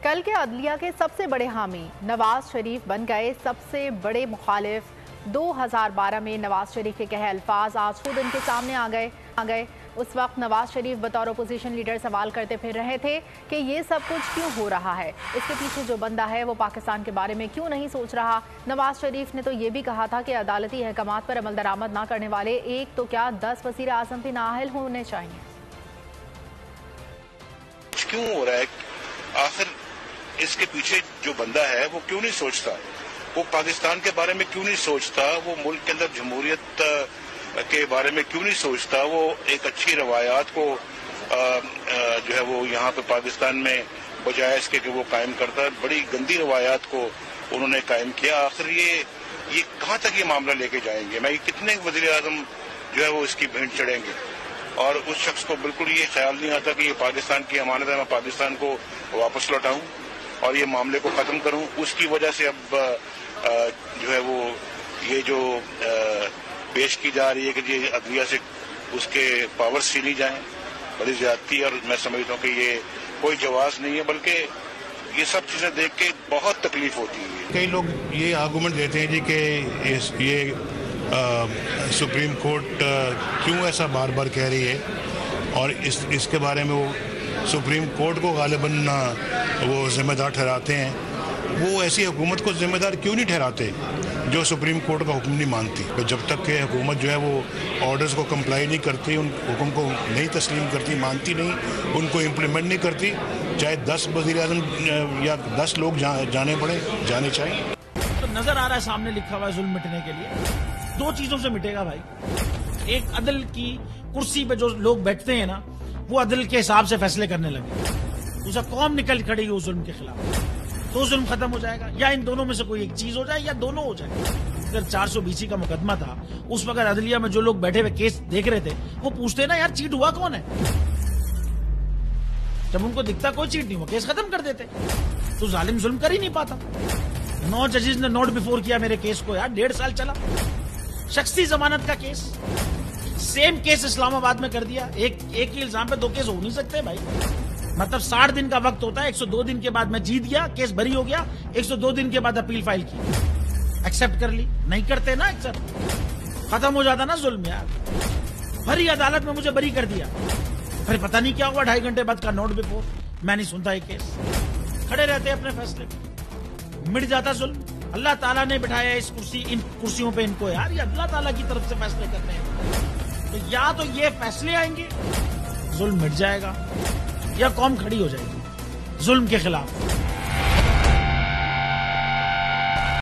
کل کے عدلیہ کے سب سے بڑے حامی نواز شریف بن گئے سب سے بڑے مخالف 2012 میں نواز شریف کے کہے الفاظ آج خود ان کے سامنے آ گئے۔ اس وقت نواز شریف بطور اپوزیشن لیڈر سوال کرتے پھر رہے تھے کہ یہ سب کچھ کیوں ہو رہا ہے، اس کے پیچھے جو بندہ ہے وہ پاکستان کے بارے میں کیوں نہیں سوچ رہا۔ نواز شریف نے تو یہ بھی کہا تھا کہ عدالتی احکامات پر عمل درآمد نہ کرنے والے ایک تو کیا 10 وزیر اعظم بھی نااہل ہونے چاہیے۔ کیوں ہو رہا ہے؟ آخر اس کے پیچھے جو بندہ ہے وہ کیوں نہیں سوچتا؟ وہ پاکستان کے بارے میں کیوں نہیں سوچتا؟ وہ ملک کے اندر جمہوریت کے بارے میں کیوں نہیں سوچتا؟ وہ ایک اچھی روایات کو جو ہے وہ یہاں پہ پاکستان میں بجائے اس کے کہ وہ قائم کرتا ہے، بڑی گندی روایات کو انہوں نے قائم کیا۔ آخر یہ کہاں تک یہ معاملہ لے کے جائیں گے؟ کتنے وزیر اعظم جو ہے وہ اس کی بھینٹ چڑھیں گے؟ اور اس شخص کو بالکل یہ خیال نہیں آتا کہ یہ پاکستان کی امانت ہے، میں پاکستان کو واپس لوٹاؤں اور یہ معاملے کو ختم کروں۔ اس کی وجہ سے اب جو ہے وہ یہ جو پیش کی جا رہی ہے کہ یہ عدلیہ سے اس کے پاورز چھینی جائیں، بڑی زیادتی، اور میں سمجھتا ہوں کہ یہ کوئی جواز نہیں ہے، بلکہ یہ سب چیزیں دیکھ کے بہت تکلیف ہوتی ہے۔ کئی لوگ یہ آرگومنٹ دیتے ہیں جی کہ یہ سپریم کورٹ کیوں ایسا بار بار کہہ رہی ہے، اور اس کے بارے میں وہ سپریم کورٹ کو غالباً وہ ذمہ دار ٹھہراتے ہیں۔ وہ ایسی حکومت کو ذمہ دار کیوں نہیں ٹھہراتے جو سپریم کورٹ کا حکم نہیں مانتی؟ جب تک کہ حکومت جو ہے وہ آرڈرز کو کمپلائی نہیں کرتی، ان حکم کو نہیں تسلیم کرتی، مانتی نہیں، ان کو امپلیمنٹ نہیں کرتی، چاہے 10 وزیر اعظم یا 10 لوگ جانے چاہیے۔ تو نظر آ رہا ہے سامنے لکھا ہوا ہے ظلم مٹنے کے لیے 2 چیزوں سے مٹے گا بھائی۔ ایک، عدل کی کرسی پہ جو لوگ بیٹھتے ہیں نا، وہ عدل کے حساب سے فیصلے کرنے لگے۔ دوسرا، قوم نکل کھڑی ہو ظلم کے خلاف، تو ظلم ختم ہو جائے گا، یا ان دونوں میں سے کوئی ایک چیز ہو جائے یا دونوں ہو جائے۔ اگر 420 کا مقدمہ تھا، اس وقت عدلیہ میں جو لوگ بیٹھے ہوئے کیس دیکھ رہے تھے وہ پوچھتے نا یار چیٹ ہوا کون ہے؟ جب ان کو دکھتا کوئی چیٹ نہیں ہوا، کیس ختم کر دیتے۔ تو ظالم ظلم کر ہی نہیں پاتا۔ 9 ججز نے نوٹ بیفور کیا میرے کیس کو، یار 1.5 سال چلا، شخصی ضمانت کا کیس، سیم کیس اسلام آباد میں کر دیا۔ ایک ہی الزام پہ 2 کیس ہو نہیں سکتے بھائی، مطلب 60 دن کا وقت ہوتا ہے، 102 دن کے بعد میں جیت گیا، کیس بری ہو گیا، 102 دن کے بعد اپیل فائل کی، ایکسپٹ کر لی، نہیں کرتے نا ایکسپٹ، ختم ہو جاتا نا ظلم یار۔ بھری عدالت میں مجھے بری کر دیا، پھر پتہ نہیں کیا ہوا 2.5 گھنٹے بعد کا نوٹ بیفور، میں نہیں سنتا یہ کیس، کھڑے رہتے اپنے فیصلے پہ، مٹ جاتا ظلم۔ اللہ تعالیٰ نے بٹھایا ان کرسیوں پہ ان کو یار، یہ اللہ تعالیٰ کی طرف سے فیصلے کرنے ہیں، تو یا تو یہ فیصلے آئیں گے ظلم مٹ جائے گا، یا قوم کھڑی ہو جائے گی ظلم کے خلاف۔